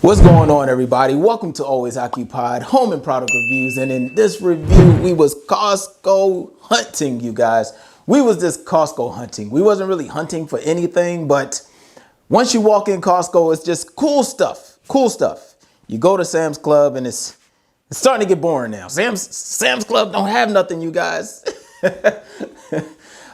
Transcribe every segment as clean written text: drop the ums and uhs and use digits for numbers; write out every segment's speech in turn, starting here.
What's going on, everybody? Welcome to Always Occupied Home and Product Reviews. And in this review, we was Costco hunting, you guys. We was just Costco hunting. We wasn't really hunting for anything, but once you walk in Costco, it's just cool stuff. Cool stuff. You go to Sam's Club and it's starting to get boring now. Sam's Club don't have nothing, you guys.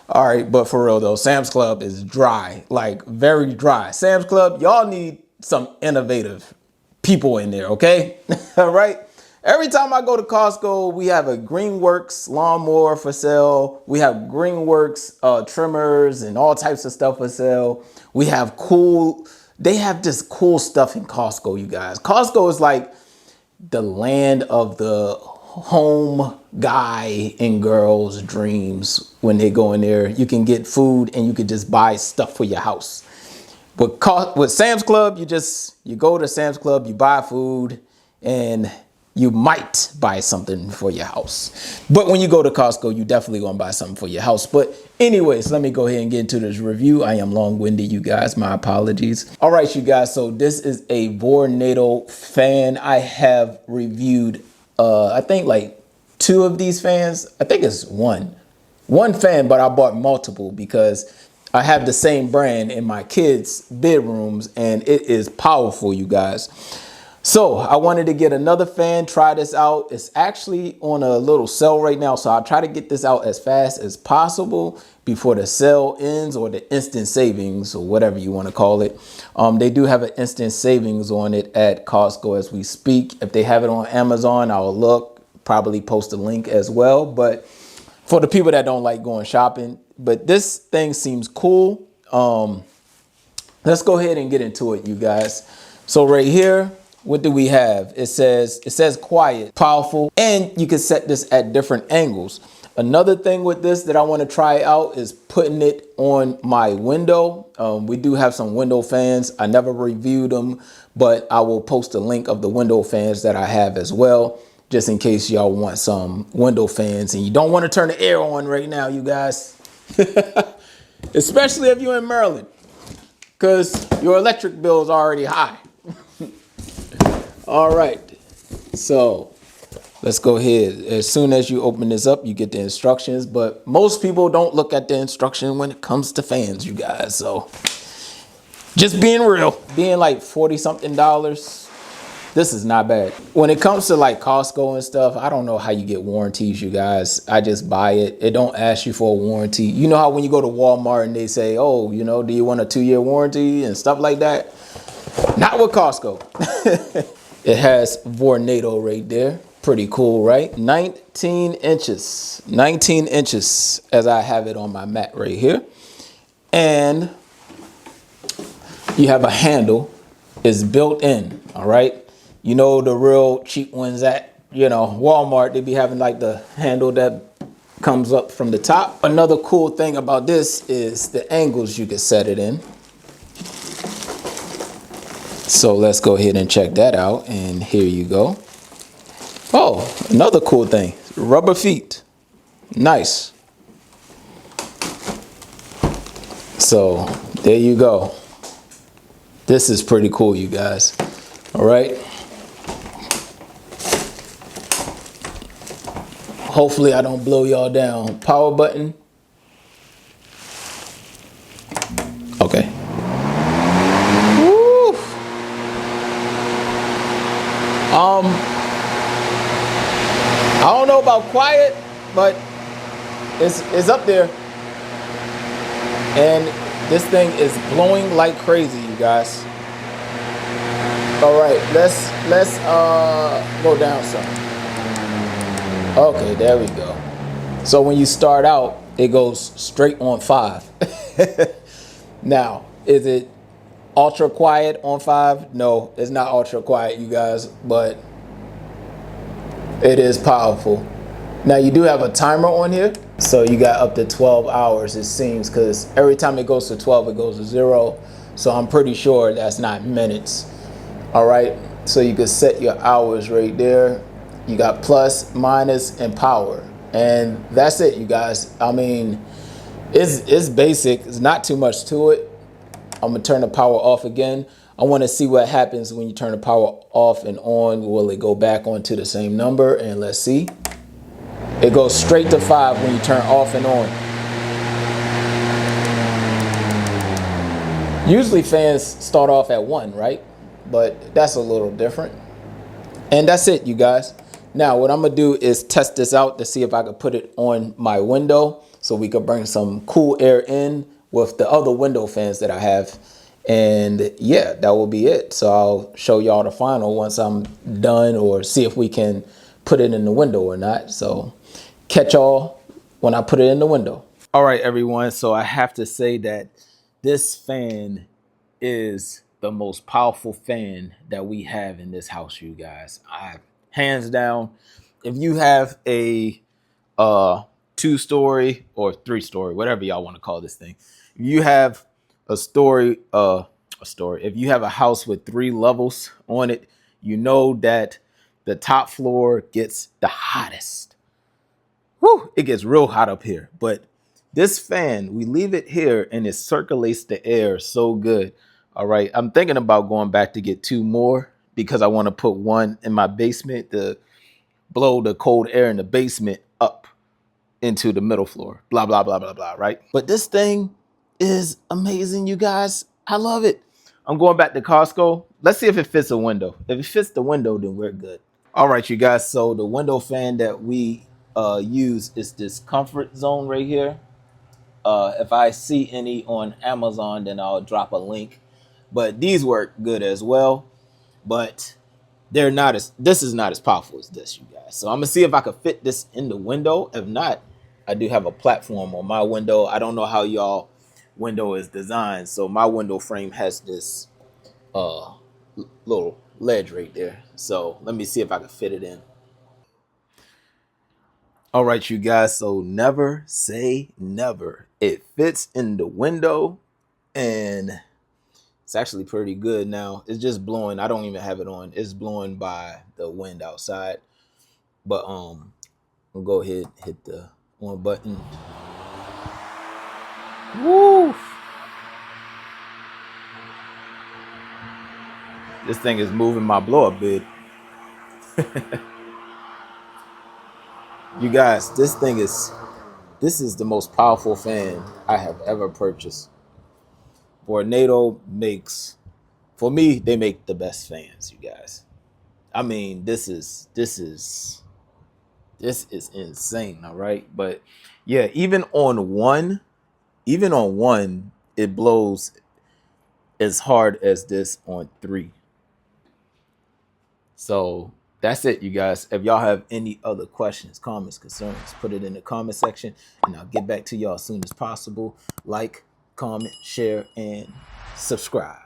All right, but for real though, Sam's Club is dry, like very dry. Sam's Club, y'all need some innovative people in there, okay? All right. Every time I go to Costco, we have a Greenworks lawnmower for sale. We have Greenworks trimmers and all types of stuff for sale. We have they have just cool stuff in Costco, you guys. Costco is like the land of the home guy and girl's dreams. When they go in there, you can get food and you can just buy stuff for your house. With Sam's Club, you go to Sam's Club, you buy food, and you might buy something for your house. But when you go to Costco, you definitely gonna buy something for your house. But anyways, let me go ahead and get into this review. I am long-winded, you guys, my apologies. All right, you guys, so this is a Vornado fan. I have reviewed, I think like 2 of these fans. I think it's one fan, but I bought multiple because I have the same brand in my kids' bedrooms and it is powerful, you guys. So I wanted to get another fan, try this out. It's actually on a little sale right now. So I'll try to get this out as fast as possible before the sale ends, or the instant savings, or whatever you want to call it. They do have an instant savings on it at Costco as we speak. If they have it on Amazon, I'll look, probably post a link as well. But for the people that don't like going shopping, but this thing seems cool. Let's go ahead and get into it, you guys. So right here, what do we have? It says quiet, powerful, and you can set this at different angles. Another thing with this that I want to try out is putting it on my window. We do have some window fans. I never reviewed them, but I will post a link of the window fans that I have as well, just in case y'all want some window fans and you don't want to turn the air on right now, you guys. Especially if you're in Maryland, because your electric bill is already high. All right, so let's go ahead. As soon as you open this up, you get the instructions, but most people don't look at the instruction when it comes to fans, you guys. So just being real, being like $40 something, this is not bad. When it comes to like Costco and stuff, I don't know how you get warranties, you guys. I just buy it. It don't ask you for a warranty. You know how when you go to Walmart and they say, oh, you know, do you want a 2-year warranty and stuff like that? Not with Costco. It has Vornado right there. Pretty cool, right? 19 inches. 19 inches as I have it on my mat right here. And you have a handle. It's built in, all right? You know, the real cheap ones at, you know, Walmart, they be having like the handle that comes up from the top. Another cool thing about this is the angles you can set it in. So let's go ahead and check that out. And here you go. Oh, another cool thing, rubber feet. Nice. So there you go. This is pretty cool, you guys. All right. Hopefully I don't blow y'all down. Power button. Okay. Woo. I don't know about quiet, but it's up there. And this thing is blowing like crazy, you guys. All right, let's go down some. Okay, there we go. So when you start out, it goes straight on 5. Now, is it ultra quiet on 5? No, it's not ultra quiet, you guys, but it is powerful. Now you do have a timer on here. So you got up to 12 hours, it seems, because every time it goes to 12, it goes to 0. So I'm pretty sure that's not minutes. All right, so you can set your hours right there. You got plus, minus, and power. And that's it, you guys. I mean, it's basic. It's not too much to it. I'm gonna turn the power off again. I want to see what happens when you turn the power off and on. Will it go back onto the same number? And let's see. It goes straight to 5 when you turn off and on. Usually fans start off at 1, right? But that's a little different. And that's it, you guys. Now, what I'm going to do is test this out to see if I could put it on my window so we could bring some cool air in with the other window fans that I have. And yeah, that will be it. So I'll show y'all the final once I'm done, or see if we can put it in the window or not. So catch y'all when I put it in the window. All right, everyone. So I have to say that this fan is the most powerful fan that we have in this house, you guys. Hands down, if you have a 2-story or 3-story, whatever y'all want to call this thing, if you have a story, if you have a house with 3 levels on it, you know that the top floor gets the hottest. Whew, it gets real hot up here. But this fan, we leave it here and it circulates the air so good. All right, I'm thinking about going back to get 2 more because I want to put one in my basement to blow the cold air in the basement up into the middle floor. Blah, blah, blah, blah, blah, right? But this thing is amazing, you guys. I love it. I'm going back to Costco. Let's see if it fits a window. If it fits the window, then we're good. All right, you guys. So the window fan that we use is this Comfort Zone right here. If I see any on Amazon, then I'll drop a link. But these work good as well. But they're not as, this is not as powerful as this, you guys. So I'm gonna see if I could fit this in the window. If not, I do have a platform on my window. I don't know how y'all window is designed. So my window frame has this little ledge right there. So let me see if I can fit it in. All right, you guys. So never say never. It fits in the window and it's actually pretty good now. It's just blowing. I don't even have it on. It's blowing by the wind outside. But we'll go ahead, hit the on button. Woo! This thing is moving my blow up bed. You guys, this is the most powerful fan I have ever purchased. Vornado makes, for me, they make the best fans, you guys. I mean, this is insane, all right? But yeah, even on one, it blows as hard as this on 3. So that's it, you guys. If y'all have any other questions, comments, concerns, put it in the comment section and I'll get back to y'all as soon as possible. Like, comment, share, and subscribe.